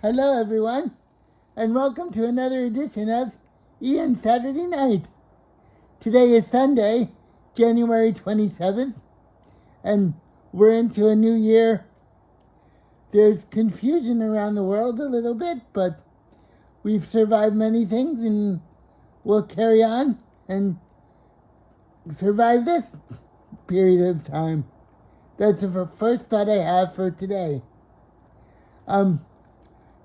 Hello, everyone, and welcome to another edition of Ian Saturday Night. Today is Sunday, January 27th, and we're into a new year. There's confusion around the world a little bit, but we've survived many things and we'll carry on and survive this period of time. That's the first thought I have for today.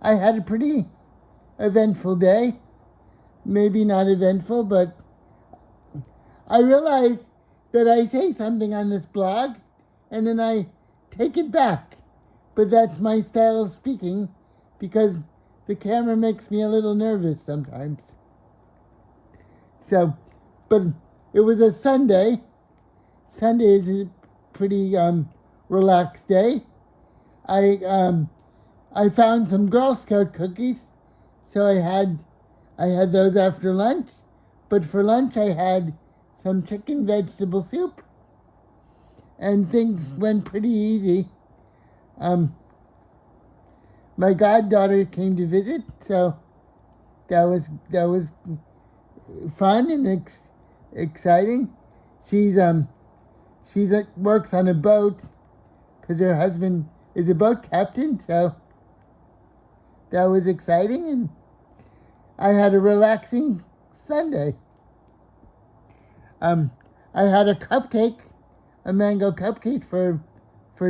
I had a pretty eventful day. Maybe not eventful, but I realize that I say something on this blog and then I take it back. But that's my style of speaking because the camera makes me a little nervous sometimes. But it was a Sunday. Sunday is a pretty relaxed day. I found some Girl Scout cookies, so I had those after lunch. But for lunch, I had some chicken vegetable soup, and things went pretty easy. My goddaughter came to visit, so that was fun and exciting. She works on a boat because her husband is a boat captain, so that was exciting, and I had a relaxing Sunday. I had a cupcake, a mango cupcake for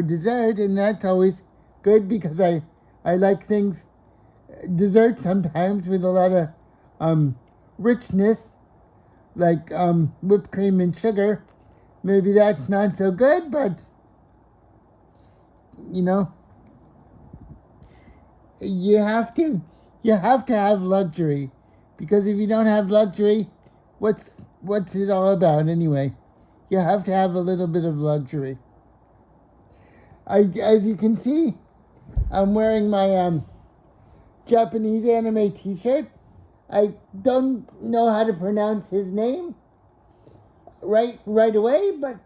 dessert, and that's always good because I like dessert sometimes with a lot of richness, like whipped cream and sugar. Maybe that's not so good, but you have to have luxury, because if you don't have luxury, what's it all about anyway? You have to have a little bit of luxury. As you can see, I'm wearing my Japanese anime t-shirt. I don't know how to pronounce his name right away, but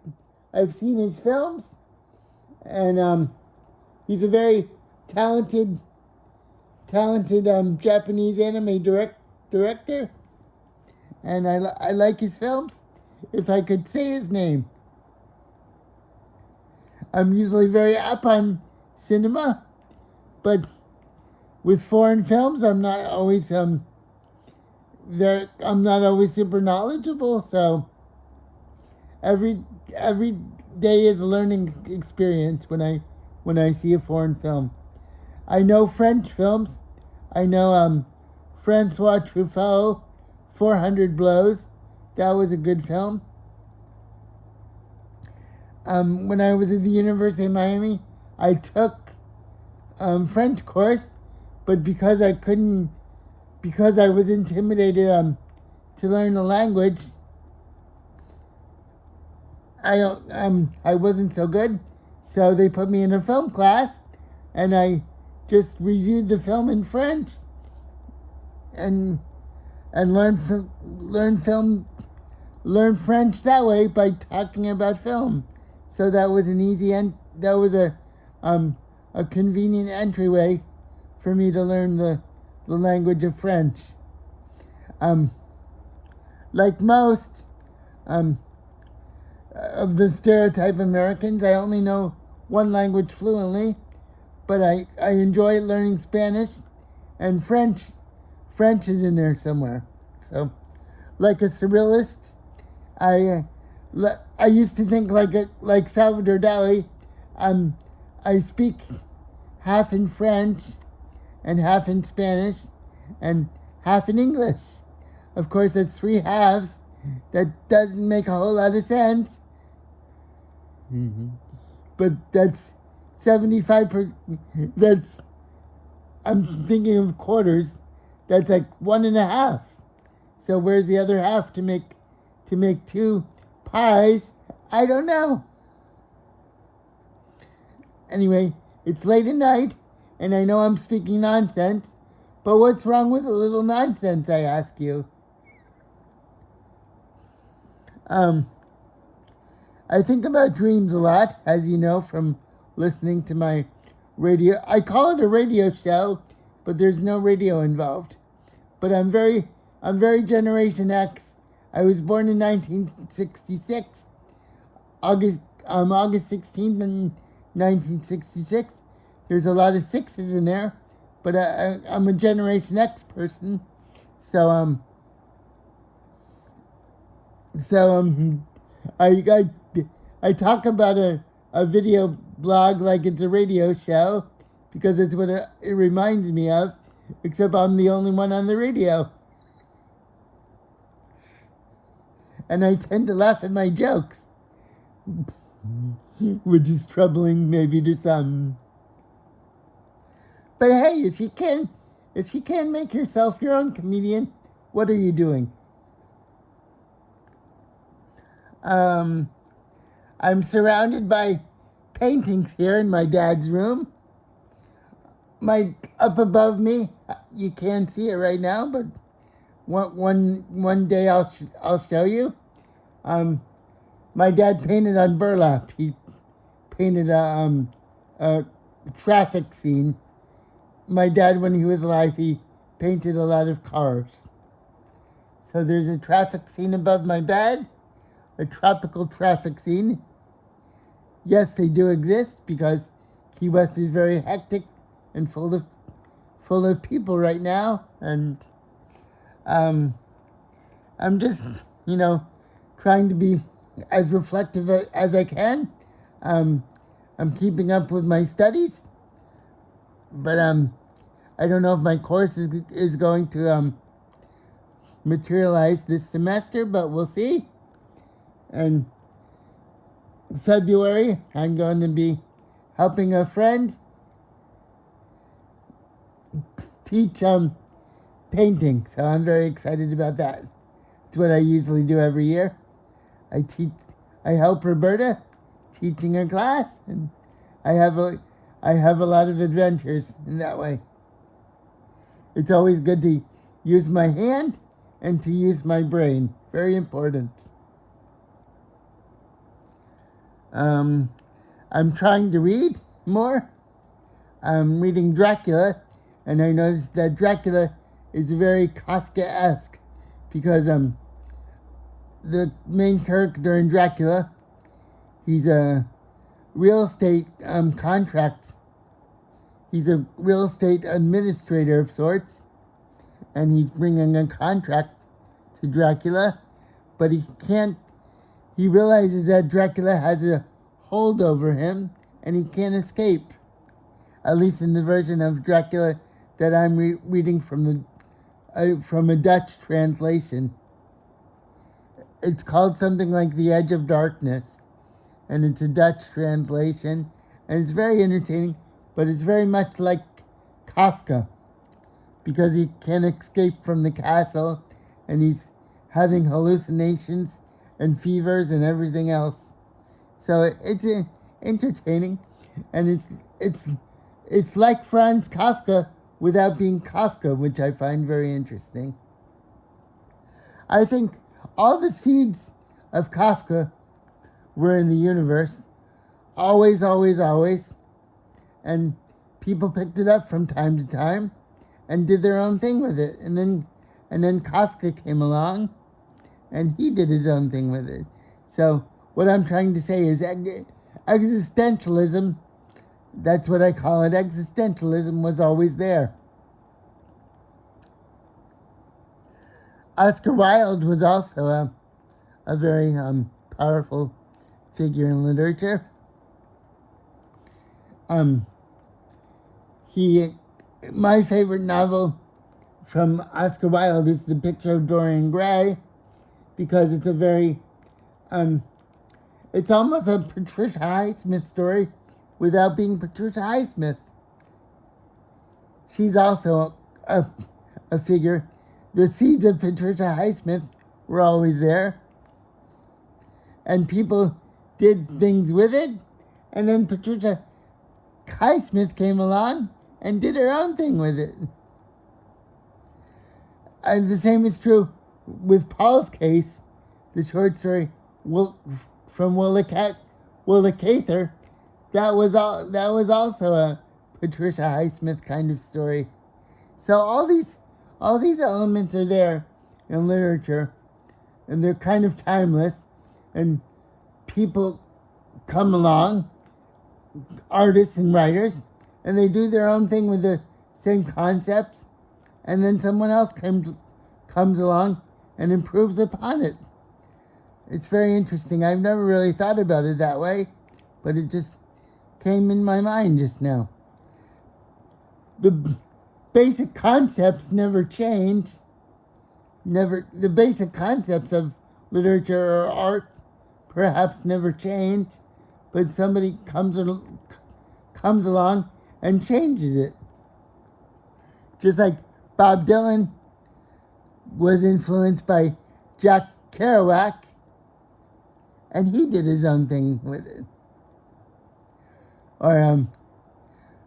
I've seen his films, and he's a very talented Japanese anime director, and I like his films. If I could say his name. I'm usually very up on cinema, but with foreign films, I'm not always super knowledgeable. So every day is a learning experience when I see a foreign film. I know French films. I know Francois Truffaut, 400 Blows. That was a good film. When I was at the University of Miami, I took French course, but because I was intimidated to learn the language, I wasn't so good. So they put me in a film class, and I just reviewed the film in French and learn French that way by talking about film. So that was a convenient entryway for me to learn the language of French. Like most of the stereotype Americans, I only know one language fluently, but I enjoy learning Spanish, and French is in there somewhere. So, like a surrealist, I used to think like Salvador Dali. I speak half in French, and half in Spanish, and half in English. Of course, that's three halves. That doesn't make a whole lot of sense. Mm-hmm. But that's 75%. I'm thinking of quarters. That's like 1.5. So where's the other half to make 2 pies? I don't know. Anyway, it's late at night, and I know I'm speaking nonsense, but what's wrong with a little nonsense, I ask you? I think about dreams a lot, as you know from listening to my radio. I call it a radio show, but there's no radio involved. But I'm very Generation X. I was born in 1966, August 16th in 1966. There's a lot of sixes in there, but I'm a Generation X person, so I talk about a video blog like it's a radio show because it's what it reminds me of, except I'm the only one on the radio. And I tend to laugh at my jokes, which is troubling maybe to some. But hey, if you can make yourself your own comedian, what are you doing? I'm surrounded by paintings here in my dad's room. Up above me, you can't see it right now, but one day I'll show you. My dad painted on burlap. He painted a traffic scene. My dad, when he was alive, he painted a lot of cars. So there's a traffic scene above my bed, a tropical traffic scene. Yes, they do exist because Key West is very hectic and full of people right now, and I'm just, trying to be as reflective as I can. I'm keeping up with my studies, but I don't know if my course is going to materialize this semester, but we'll see. And February, I'm going to be helping a friend teach painting, so I'm very excited about that. It's what I usually do every year. I help Roberta teaching her class, and I have a lot of adventures in that way. It's always good to use my hand and to use my brain. Very important. I'm trying to read more. I'm reading Dracula, and I noticed that Dracula is very Kafka-esque because the main character in Dracula, he's a real estate he's a real estate administrator of sorts, and he's bringing a contract to Dracula, but he realizes that Dracula has a hold over him and he can't escape, at least in the version of Dracula that I'm reading from a Dutch translation. It's called something like The Edge of Darkness, and it's a Dutch translation, and it's very entertaining, but it's very much like Kafka, because he can't escape from the castle, and he's having hallucinations and fevers and everything else. So it's entertaining, and it's like Franz Kafka without being Kafka, which I find very interesting. I think all the seeds of Kafka were in the universe, always, always, always, and people picked it up from time to time and did their own thing with it, and then Kafka came along, and he did his own thing with it. So what I'm trying to say is existentialism, that's what I call it, existentialism was always there. Oscar Wilde was also a very powerful figure in literature. My favorite novel from Oscar Wilde is The Picture of Dorian Gray, because it's a very, it's almost a Patricia Highsmith story without being Patricia Highsmith. She's also a figure. The seeds of Patricia Highsmith were always there, and people did things with it, and then Patricia Highsmith came along and did her own thing with it. And the same is true with Paul's Case, the short story from Willa Cather. That was also a Patricia Highsmith kind of story. So all these elements are there in literature, and they're kind of timeless, and people come along, artists and writers, and they do their own thing with the same concepts, and then someone else comes along and improves upon it. It's very interesting. I've never really thought about it that way, but it just came in my mind just now. The basic concepts never change. The basic concepts of literature or art perhaps never change, but somebody comes along and changes it. Just like Bob Dylan was influenced by Jack Kerouac, and he did his own thing with it. Or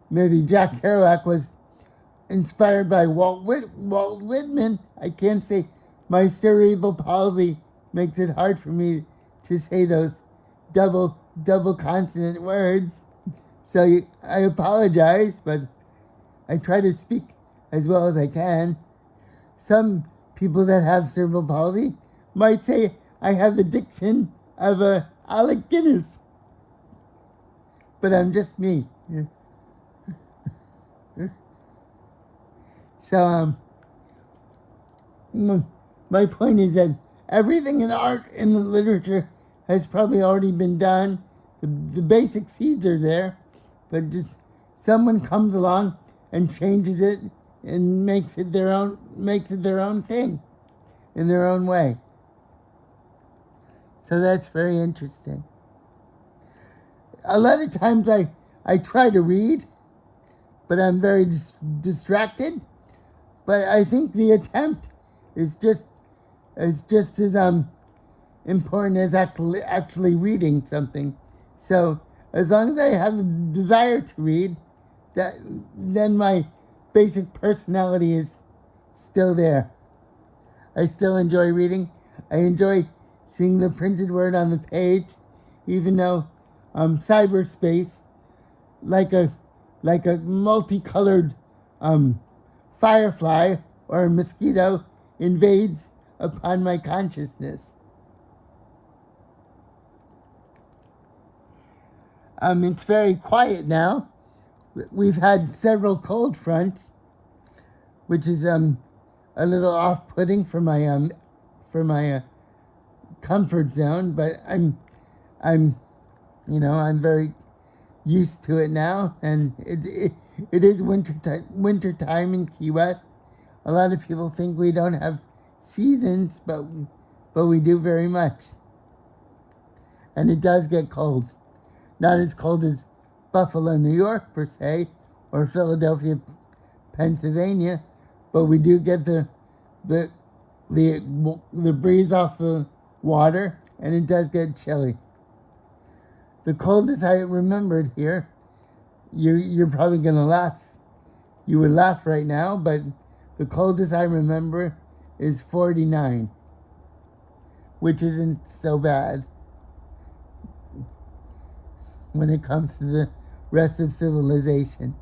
maybe Jack Kerouac was inspired by Walt Whitman. I can't say, my cerebral palsy makes it hard for me to say those double consonant words. So I apologize, but I try to speak as well as I can. Some people that have cerebral palsy might say I have the diction of Alec Guinness, but I'm just me. So my point is that everything in art and literature has probably already been done. The basic seeds are there, but just someone comes along and changes it and makes it their own thing in their own way. So that's very interesting. A lot of times I try to read, but I'm very distracted. But I think the attempt is just as important as actually reading something. So as long as I have the desire to read, then my basic personality is still there. I still enjoy reading. I enjoy seeing the printed word on the page, even though cyberspace, like a multicolored firefly or a mosquito, invades upon my consciousness. It's very quiet now. We've had several cold fronts, which is a little off-putting for my comfort zone, but I'm very used to it now, and it is winter time in Key West. A lot of people think we don't have seasons, but we do very much. And it does get cold. Not as cold as Buffalo, New York, per se, or Philadelphia, Pennsylvania, but we do get the breeze off the water, and it does get chilly. The coldest I remembered here, you're probably gonna laugh. You would laugh right now, but the coldest I remember is 49, which isn't so bad when it comes to the rest of civilization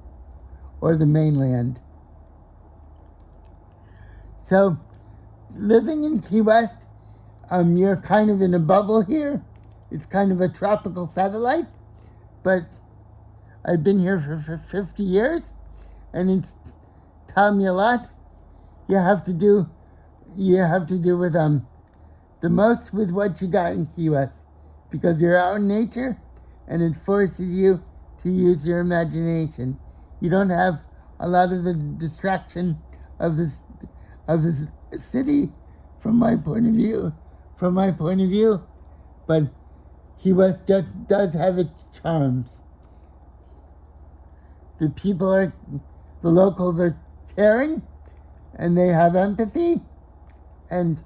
or the mainland. So, living in Key West, you're kind of in a bubble here. It's kind of a tropical satellite, but I've been here for 50 years, and it's taught me a lot. You have to do with the most with what you got in Key West, because you're out in nature, and it forces you to use your imagination. You don't have a lot of the distraction of this city, from my point of view. But Key West does have its charms. The locals are caring, and they have empathy, and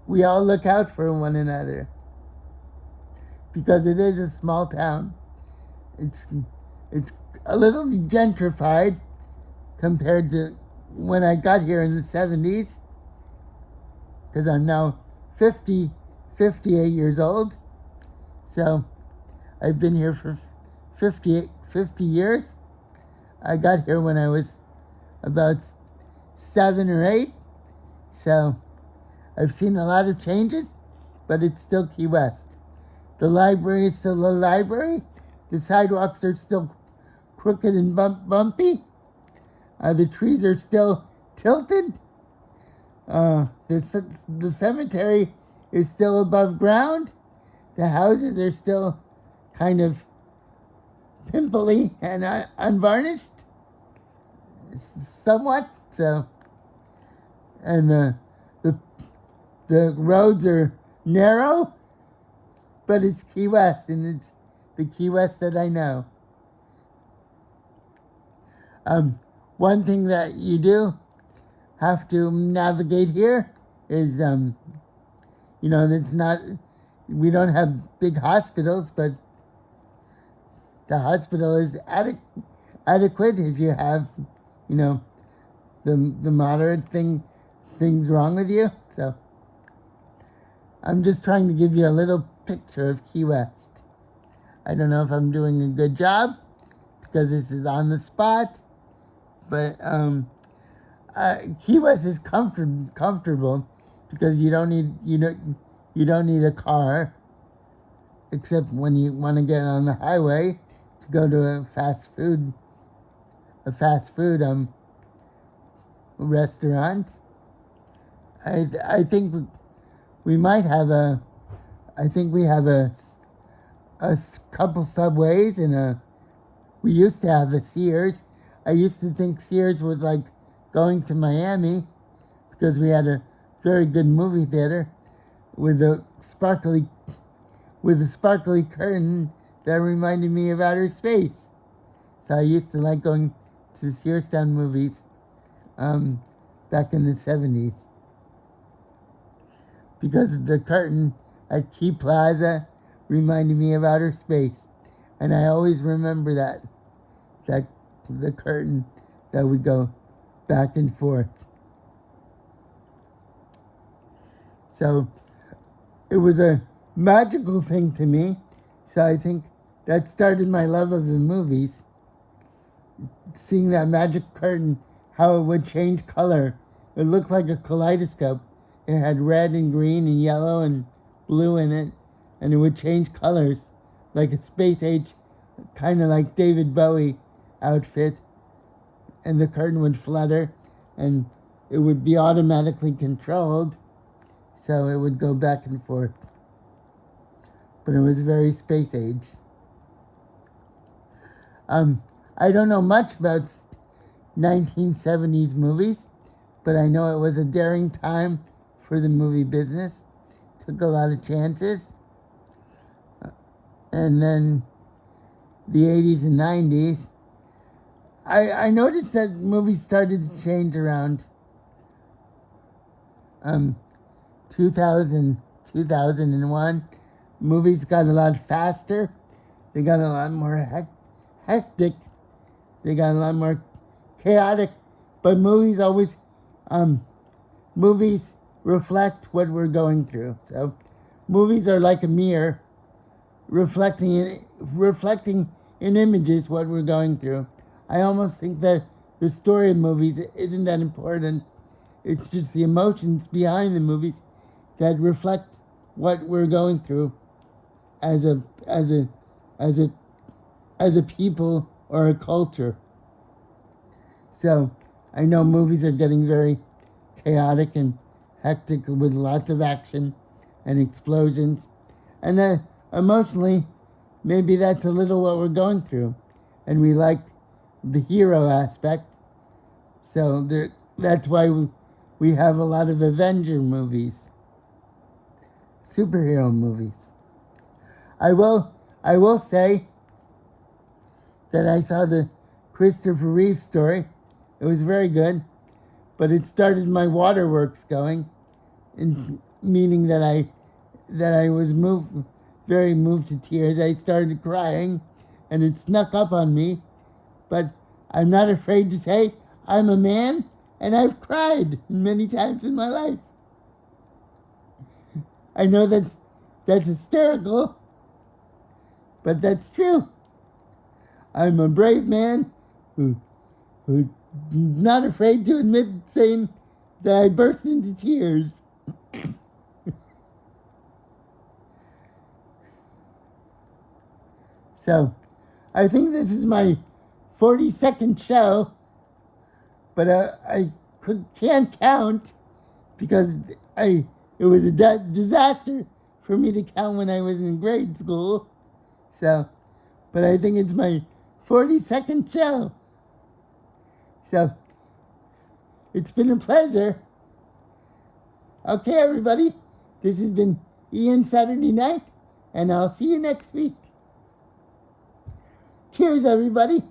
we all look out for one another. Because it is a small town. It's a little gentrified compared to when I got here in the 70s, because I'm now 58 years old. So I've been here for 50 years. I got here when I was about 7 or 8. So I've seen a lot of changes, but it's still Key West. The library is still a library. The sidewalks are still crooked and bumpy. The trees are still tilted. The cemetery is still above ground. The houses are still kind of pimply and unvarnished, somewhat. So, and the roads are narrow, but it's Key West, and it's the Key West that I know. One thing that you do have to navigate here is, it's not, we don't have big hospitals, but the hospital is adequate if you have, the moderate things wrong with you. So I'm just trying to give you a little picture of Key West. I don't know if I'm doing a good job because this is on the spot, but Key West is comfortable because you don't need a car, except when you want to get on the highway to go to a fast food restaurant. I think we might have a couple Subways and we used to have a Sears. I used to think Sears was like going to Miami because we had a very good movie theater with a sparkly curtain that reminded me of outer space. So I used to like going to Searstown movies back in the 70s because the curtain at Key Plaza reminded me of outer space, and I always remember that the curtain that would go back and forth. So it was a magical thing to me. So I think that started my love of the movies. Seeing that magic curtain, how it would change color. It looked like a kaleidoscope. It had red and green and yellow and blue in it, and it would change colors like a space age, kind of like David Bowie outfit, and the curtain would flutter, and it would be automatically controlled, so it would go back and forth. But it was very space age. I don't know much about 1970s movies, but I know it was a daring time for the movie business. Took a lot of chances. And then the 80s and 90s, I noticed that movies started to change around 2001. Movies got a lot faster. They got a lot more hectic. They got a lot more chaotic. But movies always, movies reflect what we're going through. So movies are like a mirror reflecting in images what we're going through. I almost think that the story of movies isn't that important. It's just the emotions behind the movies that reflect what we're going through as a people or a culture. So I know movies are getting very chaotic and hectic with lots of action and explosions, and then emotionally, maybe that's a little what we're going through, and we like the hero aspect. So that's why we have a lot of Avenger movies, superhero movies. I will say that I saw the Christopher Reeve story. It was very good, but it started my waterworks going, meaning that I was very moved to tears. I started crying, and it snuck up on me, but I'm not afraid to say I'm a man, and I've cried many times in my life. I know that's hysterical, but that's true. I'm a brave man who not afraid to admit saying that I burst into tears. So, I think this is my 42nd show, but I can't count because it was a disaster for me to count when I was in grade school. So, but I think it's my 42nd show. So, it's been a pleasure. Okay, everybody, this has been Ian Saturday Night, and I'll see you next week. Cheers, everybody.